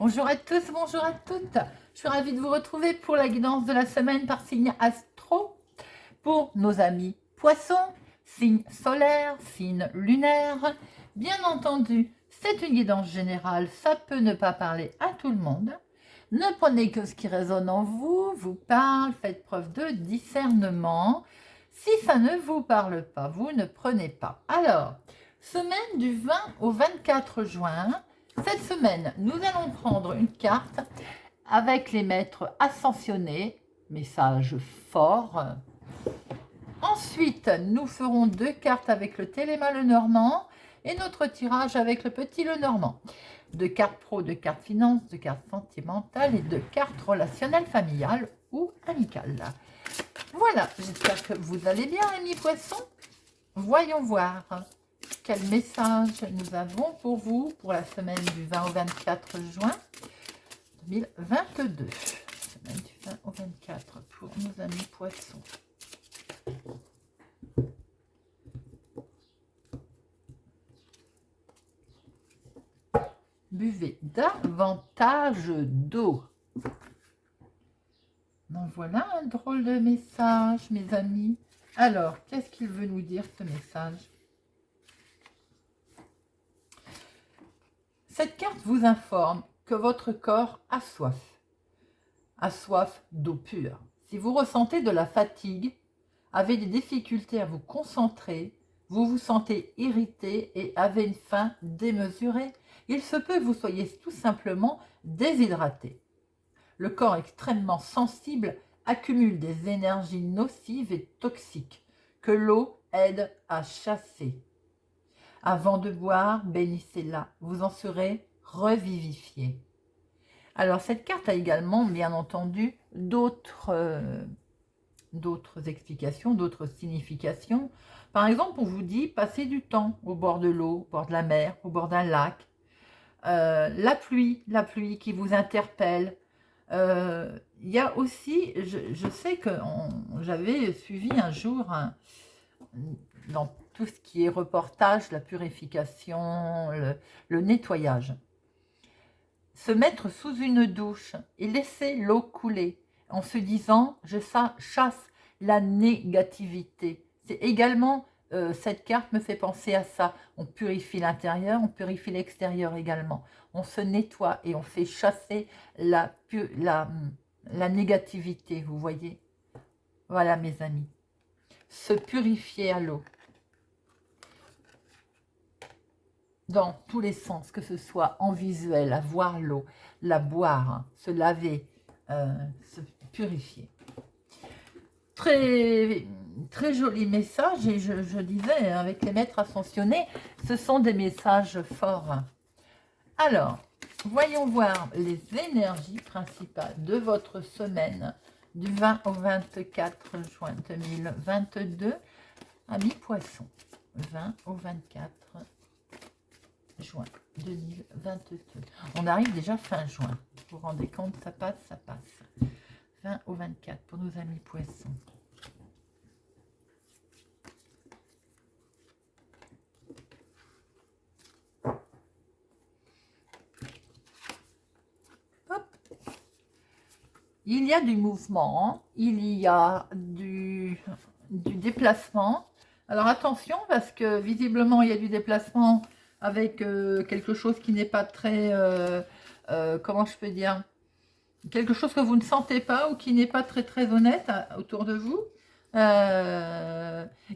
Bonjour à tous, bonjour à toutes. Je suis ravie de vous retrouver pour la guidance de la semaine par signe astro. Pour nos amis poissons, signe solaire, signe lunaire. Bien entendu, c'est une guidance générale, ça peut ne pas parler à tout le monde. Ne prenez que ce qui résonne en vous, vous parle, faites preuve de discernement. Si ça ne vous parle pas, vous ne prenez pas. Alors, semaine du 20 au 24 juin, cette semaine, nous allons prendre une carte avec les maîtres ascensionnés, message fort. Ensuite, nous ferons 2 cartes avec le Téléma Lenormand et notre tirage avec le Petit Lenormand. 2 cartes pro, 2 cartes finances, 2 cartes sentimentales et 2 cartes relationnelles, familiales ou amicales. Voilà, j'espère que vous allez bien, amis poissons. Voyons voir quel message nous avons pour vous pour la semaine du 20 au 24 juin 2022. Semaine du 20 au 24 pour nos amis poissons. Buvez davantage d'eau. Donc voilà un drôle de message, mes amis. Alors, qu'est-ce qu'il veut nous dire, ce message? Cette carte vous informe que votre corps a soif d'eau pure. Si vous ressentez de la fatigue, avez des difficultés à vous concentrer, vous vous sentez irrité et avez une faim démesurée, il se peut que vous soyez tout simplement déshydraté. Le corps extrêmement sensible accumule des énergies nocives et toxiques que l'eau aide à chasser. Avant de boire, bénissez-la, vous en serez revivifié. Alors cette carte a également, bien entendu, d'autres explications, d'autres significations. Par exemple, on vous dit passer du temps au bord de l'eau, au bord de la mer, au bord d'un lac. La pluie qui vous interpelle. Il y a aussi, je sais que j'avais suivi un jour dans tout ce qui est reportage, la purification, le nettoyage. Se mettre sous une douche et laisser l'eau couler en se disant « je chasse la négativité ». C'est également, cette carte me fait penser à ça. On purifie l'intérieur, on purifie l'extérieur également. On se nettoie et on fait chasser la négativité, vous voyez. Voilà mes amis. Se purifier à l'eau. Dans tous les sens, que ce soit en visuel, à voir l'eau, la boire, hein, se laver, se purifier. Très, très joli message, et je disais, avec les maîtres ascensionnés, ce sont des messages forts. Alors, voyons voir les énergies principales de votre semaine du 20 au 24 juin 2022, amis poissons, 20 au 24 juin 2022. On arrive déjà fin juin. Vous vous rendez compte, ça passe, ça passe. 20 au 24 pour nos amis poissons. Hop. Il y a du mouvement, il y a du déplacement. Alors attention, parce que visiblement il y a du déplacement avec quelque chose qui n'est pas très, comment je peux dire, quelque chose que vous ne sentez pas ou qui n'est pas très très honnête autour de vous. Il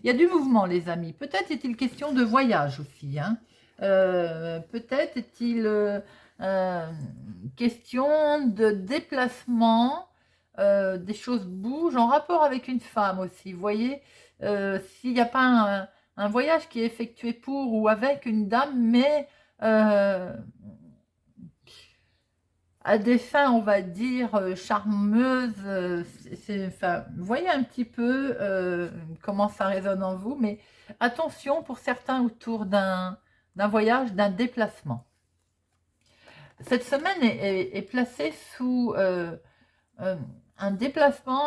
y a du mouvement, les amis. Peut-être est-il question de voyage aussi, hein. Peut-être est-il question de déplacement, des choses bougent en rapport avec une femme aussi, vous voyez. S'il n'y a pas un voyage qui est effectué pour ou avec une dame, mais à des fins, on va dire, charmeuses. Enfin, vous voyez un petit peu comment ça résonne en vous, mais attention pour certains autour d'un voyage, d'un déplacement. Cette semaine est placée sous un déplacement,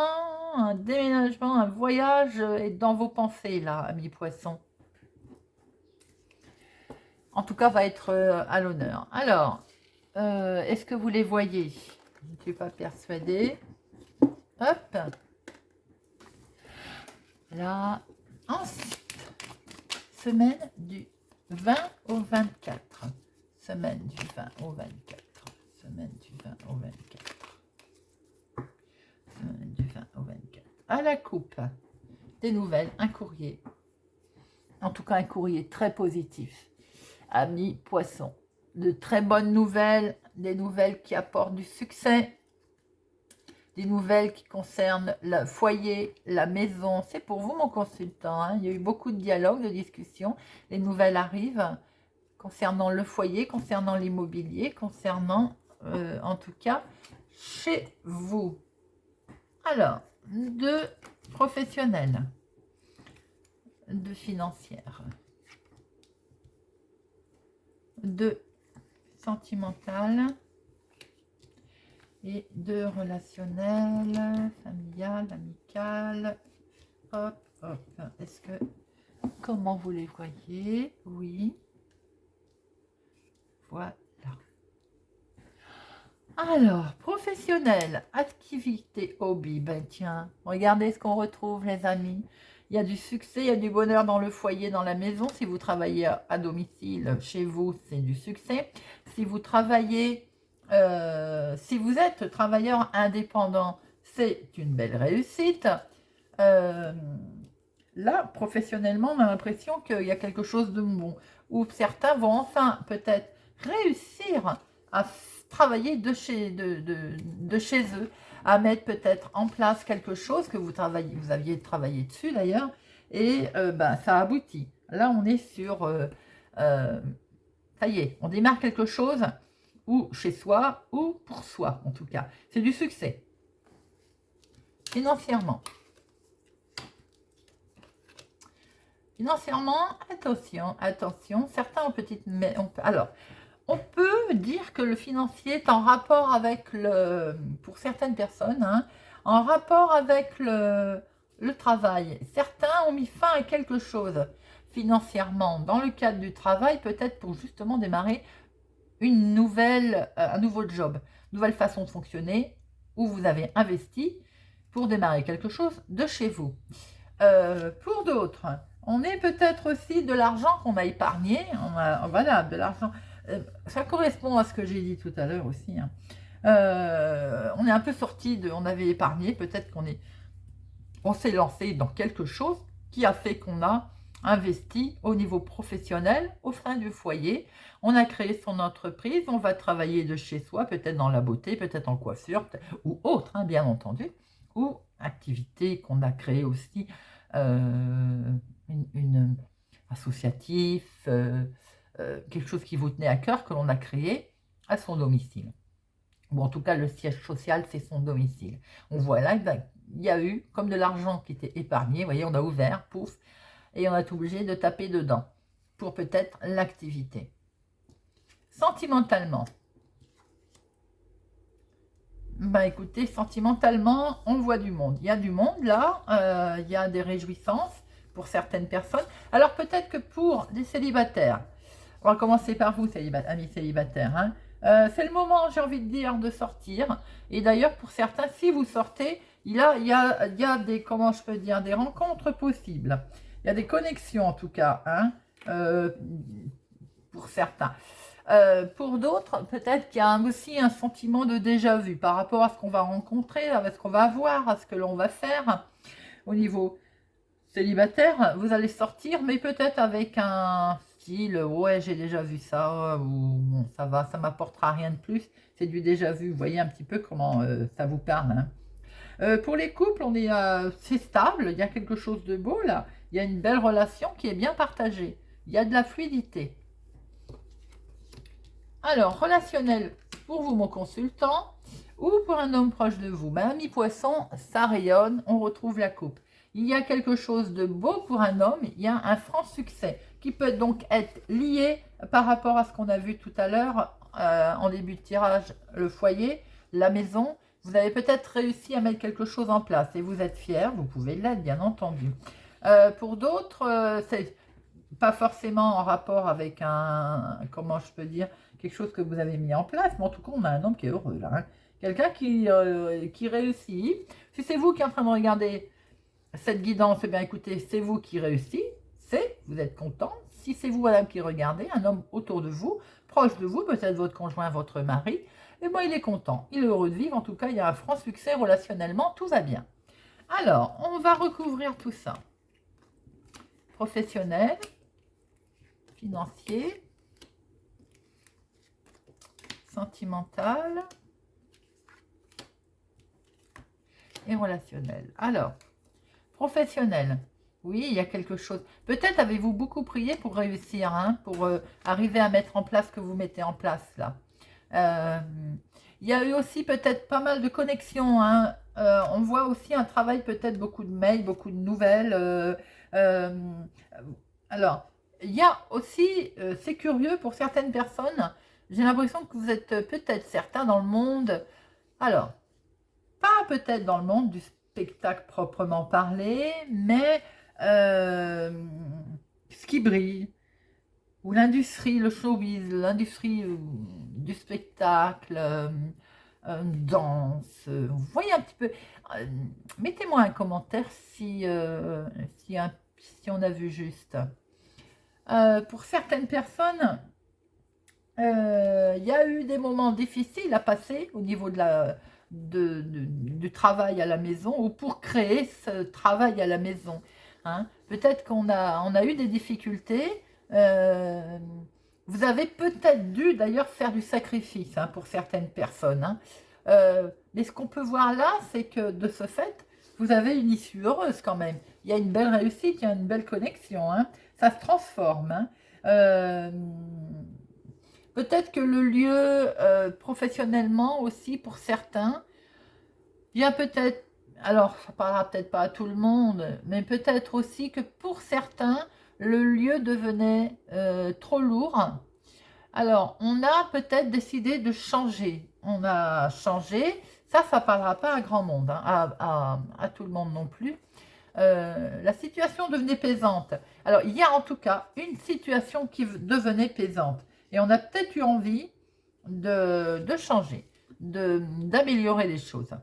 un déménagement, un voyage est dans vos pensées, là, amis poissons. En tout cas, va être à l'honneur. Alors, Est-ce que vous les voyez? Je ne suis pas persuadée. Hop. Là. Ensuite, semaine du 20 au 24. Semaine du 20 au 24. Semaine du 20 au 24. Semaine du 20 au 24. À la coupe. Des nouvelles, un courrier. En tout cas, un courrier très positif. Amis Poissons. De très bonnes nouvelles, des nouvelles qui apportent du succès, des nouvelles qui concernent le foyer, la maison. C'est pour vous, mon consultant, hein. Il y a eu beaucoup de dialogues, de discussions. Les nouvelles arrivent concernant le foyer, concernant l'immobilier, concernant, en tout cas, chez vous. Alors, de professionnels, de financières, de sentimental et de relationnel, familial, amical. Hop, hop. Est-ce que, comment vous les voyez? Oui. Voilà. Alors, professionnel, activité, hobby. Ben tiens, regardez ce qu'on retrouve, les amis. Il y a du succès, il y a du bonheur dans le foyer, dans la maison. Si vous travaillez à domicile, chez vous, c'est du succès. Si vous travaillez, si vous êtes travailleur indépendant, c'est une belle réussite. Là, professionnellement, on a l'impression qu'il y a quelque chose de bon. Ou certains vont enfin peut-être réussir à travailler de chez eux, à mettre peut-être en place quelque chose que vous aviez travaillé dessus d'ailleurs, et ben, ça aboutit. Là, on est sur, ça y est, on démarre quelque chose, ou chez soi, ou pour soi en tout cas. C'est du succès. Financièrement. Financièrement, attention, certains ont petite... Alors, on peut dire que le financier est en rapport avec pour certaines personnes, hein, en rapport avec le travail. Certains ont mis fin à quelque chose financièrement dans le cadre du travail, peut-être pour justement démarrer un nouveau job, nouvelle façon de fonctionner, où vous avez investi pour démarrer quelque chose de chez vous. Pour d'autres, on est peut-être aussi de l'argent qu'on a épargné, voilà, de l'argent. Ça correspond à ce que j'ai dit tout à l'heure aussi. Hein. On est un peu sorti on avait épargné, peut-être on s'est lancé dans quelque chose qui a fait qu'on a investi au niveau professionnel, au sein du foyer. On a créé son entreprise, on va travailler de chez soi, peut-être dans la beauté, peut-être en coiffure, ou autre, hein, bien entendu, ou activité qu'on a créée aussi, une associatif, quelque chose qui vous tenait à cœur, que l'on a créé à son domicile. Ou en tout cas, le siège social, c'est son domicile. On voit là, il y a eu comme de l'argent qui était épargné. Vous voyez, on a ouvert, pouf, et on a été obligé de taper dedans pour peut-être l'activité. Sentimentalement. Ben écoutez, sentimentalement, on voit du monde. Il y a du monde là, il y a des réjouissances pour certaines personnes. Alors peut-être que pour des célibataires, on va commencer par vous, amis célibataires. Hein. C'est le moment, j'ai envie de dire, de sortir. Et d'ailleurs, pour certains, si vous sortez, il y a des, comment je peux dire, des rencontres possibles. Il y a des connexions en tout cas, hein, pour certains. Pour d'autres, peut-être qu'il y a aussi un sentiment de déjà-vu par rapport à ce qu'on va rencontrer, à ce qu'on va avoir, à ce que l'on va faire. Au niveau célibataire, vous allez sortir, mais peut-être avec un style, ouais, j'ai déjà vu ça, ou bon, ça va, ça m'apportera rien de plus. C'est du déjà vu, vous voyez un petit peu comment ça vous parle. Hein. Pour les couples, c'est stable, il y a quelque chose de beau là, il y a une belle relation qui est bien partagée, il y a de la fluidité. Alors, relationnel pour vous, mon consultant, ou pour un homme proche de vous. Ben, ami poisson, ça rayonne, on retrouve la coupe. Il y a quelque chose de beau pour un homme, il y a un franc succès qui peut donc être lié par rapport à ce qu'on a vu tout à l'heure en début de tirage, le foyer, la maison. Vous avez peut-être réussi à mettre quelque chose en place et vous êtes fier, vous pouvez l'être bien entendu. Pour d'autres, pas forcément en rapport avec comment je peux dire, quelque chose que vous avez mis en place, mais en tout cas, on a un homme qui est heureux là. Hein. Quelqu'un qui réussit. Si c'est vous qui êtes en train de regarder cette guidance, eh bien écoutez, c'est vous qui réussit, vous êtes content. Si c'est vous, madame, qui regardez, un homme autour de vous, proche de vous, peut-être votre conjoint, votre mari, eh bien il est content, il est heureux de vivre. En tout cas, il y a un franc succès relationnellement, tout va bien. Alors, on va recouvrir tout ça. Professionnel, financier, sentimental et relationnel. Alors, professionnel, oui, il y a quelque chose. Peut-être avez-vous beaucoup prié pour réussir, hein, pour arriver à mettre en place ce que vous mettez en place là. Il y a eu aussi peut-être pas mal de connexions. Hein. On voit aussi un travail, peut-être beaucoup de mails, beaucoup de nouvelles. Alors, il y a aussi, c'est curieux pour certaines personnes, j'ai l'impression que vous êtes peut-être certains dans le monde. Alors, pas peut-être dans le monde du spectacle proprement parlé, mais ce qui brille, ou l'industrie, le showbiz, l'industrie du spectacle, danse, vous voyez un petit peu. euh, Mettez-moi un commentaire si on a vu juste. Pour certaines personnes, il y a eu des moments difficiles à passer au niveau du travail à la maison ou pour créer ce travail à la maison. Hein. Peut-être on a eu des difficultés. euh, Vous avez peut-être dû d'ailleurs faire du sacrifice, hein, pour certaines personnes. Hein. Mais ce qu'on peut voir là, c'est que de ce fait, vous avez une issue heureuse quand même. Il y a une belle réussite, il y a une belle connexion. Hein. Ça se transforme. Hein. Euh, Peut-être que le lieu, professionnellement aussi, pour certains, vient peut-être, alors ça parlera peut-être pas à tout le monde, mais peut-être aussi que pour certains, le lieu devenait trop lourd. Alors, on a peut-être décidé de changer. On a changé. Ça parlera pas à grand monde, hein, à tout le monde non plus. La situation devenait pesante. Alors, il y a en tout cas une situation qui devenait pesante. Et on a peut-être eu envie de changer, d'améliorer les choses.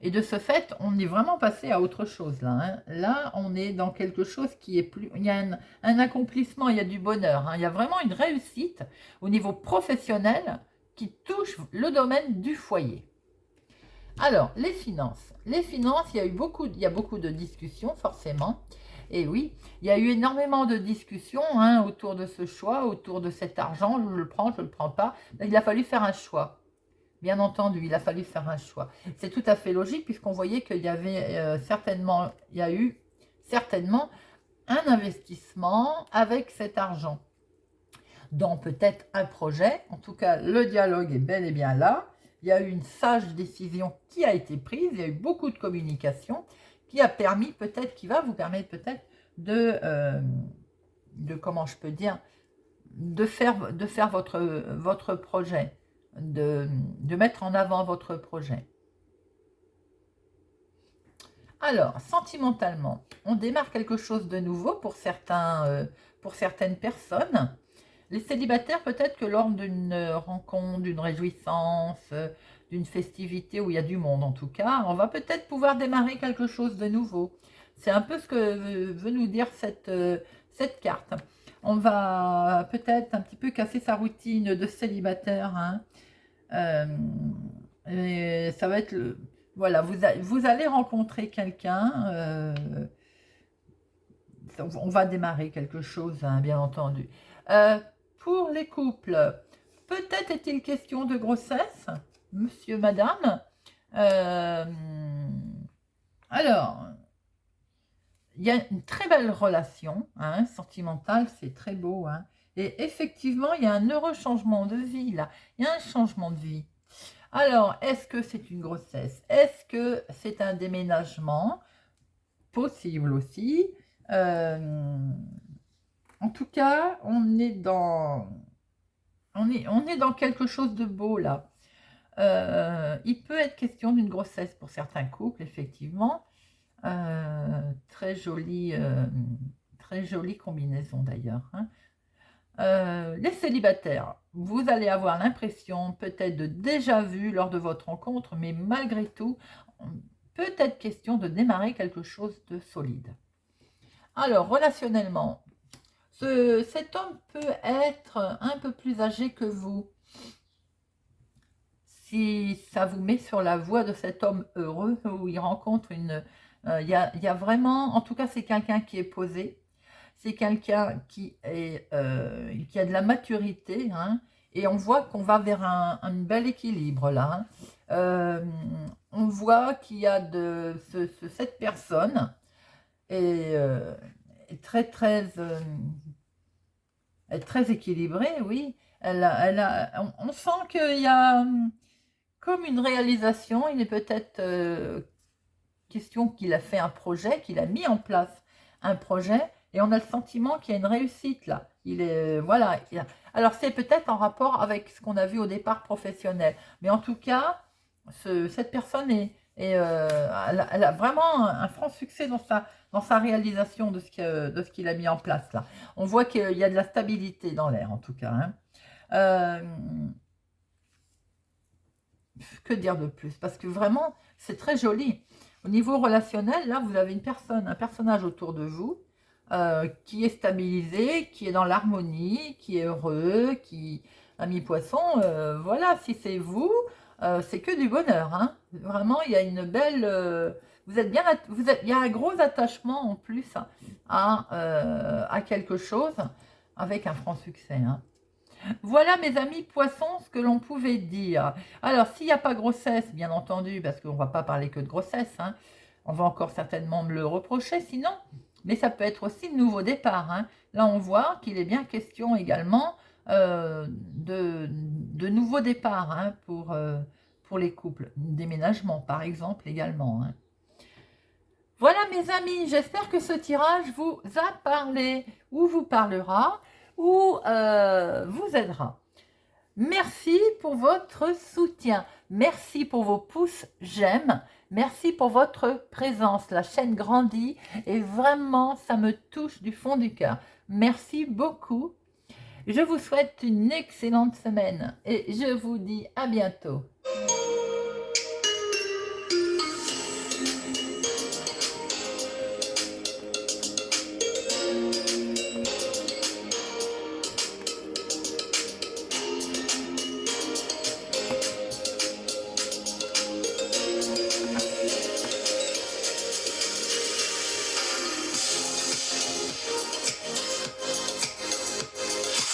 Et de ce fait, on est vraiment passé à autre chose là. Hein. Là, on est dans quelque chose qui est plus... Il y a un accomplissement, il y a du bonheur. Hein. Il y a vraiment une réussite au niveau professionnel qui touche le domaine du foyer. Alors, les finances. Les finances, il y a beaucoup de discussions, forcément. Et oui, il y a eu énormément de discussions, hein, autour de ce choix, autour de cet argent. Je le prends, je ne le prends pas. Il a fallu faire un choix. Bien entendu, il a fallu faire un choix. C'est tout à fait logique puisqu'on voyait qu'il y avait il y a eu certainement un investissement avec cet argent dans peut-être un projet. En tout cas, le dialogue est bel et bien là. Il y a eu une sage décision qui a été prise. Il y a eu beaucoup de communication qui a permis peut-être, qui va vous permettre peut-être comment je peux dire, de faire votre projet, de mettre en avant votre projet. Alors, sentimentalement, on démarre quelque chose de nouveau pour certaines personnes. Les célibataires, peut-être que lors d'une rencontre, d'une réjouissance, d'une festivité où il y a du monde en tout cas, on va peut-être pouvoir démarrer quelque chose de nouveau. C'est un peu ce que veut nous dire cette carte. On va peut-être un petit peu casser sa routine de célibataire. Hein. Et ça va être voilà, vous allez rencontrer quelqu'un. On va démarrer quelque chose, hein, bien entendu. Pour les couples, peut-être est-il question de grossesse, monsieur, madame. Alors, il y a une très belle relation, hein, sentimentale, c'est très beau. Hein, et effectivement, il y a un heureux changement de vie, là. Il y a un changement de vie. Alors, est-ce que c'est une grossesse? Est-ce que c'est un déménagement? Possible aussi. En tout cas, on est dans quelque chose de beau là. Il peut être question d'une grossesse pour certains couples, effectivement. Très joli, très jolie combinaison d'ailleurs, hein. Les célibataires, vous allez avoir l'impression peut-être de déjà vu lors de votre rencontre, mais malgré tout, peut-être question de démarrer quelque chose de solide. Alors, relationnellement, cet homme peut être un peu plus âgé que vous. Si ça vous met sur la voie de cet homme heureux, où il rencontre une... Il y a vraiment, en tout cas, c'est quelqu'un qui est posé, c'est quelqu'un qui a de la maturité, hein, et on voit qu'on va vers un bel équilibre là, hein. Euh, on voit qu'il y a cette personne est très équilibrée, oui. On sent qu'il y a comme une réalisation. Il est peut-être question qu'il a fait un projet, qu'il a mis en place un projet, et on a le sentiment qu'il y a une réussite là. Il est, voilà. Alors c'est peut-être en rapport avec ce qu'on a vu au départ professionnel, mais en tout cas, cette personne elle a vraiment un franc succès dans sa réalisation de ce qu'il a mis en place là. On voit qu'il y a de la stabilité dans l'air en tout cas, hein. Euh, que dire de plus? Parce que vraiment, c'est très joli. Au niveau relationnel, là, vous avez un personnage autour de vous qui est stabilisé, qui est dans l'harmonie, qui est heureux, qui a mis poisson. Voilà, si c'est vous, c'est que du bonheur, hein. Vraiment, il y a une belle... vous êtes bien, il y a un gros attachement en plus à quelque chose avec un franc succès, hein. Voilà mes amis poissons ce que l'on pouvait dire. Alors s'il n'y a pas grossesse, bien entendu, parce qu'on ne va pas parler que de grossesse, hein, on va encore certainement me le reprocher sinon, mais ça peut être aussi de nouveau départ, hein. Là on voit qu'il est bien question également de nouveaux départs, hein, pour les couples. Déménagement par exemple également, hein. Voilà mes amis, j'espère que ce tirage vous a parlé ou vous parlera ou vous aidera. Merci pour votre soutien. Merci pour vos pouces j'aime. Merci pour votre présence. La chaîne grandit et vraiment, ça me touche du fond du cœur. Merci beaucoup. Je vous souhaite une excellente semaine et je vous dis à bientôt.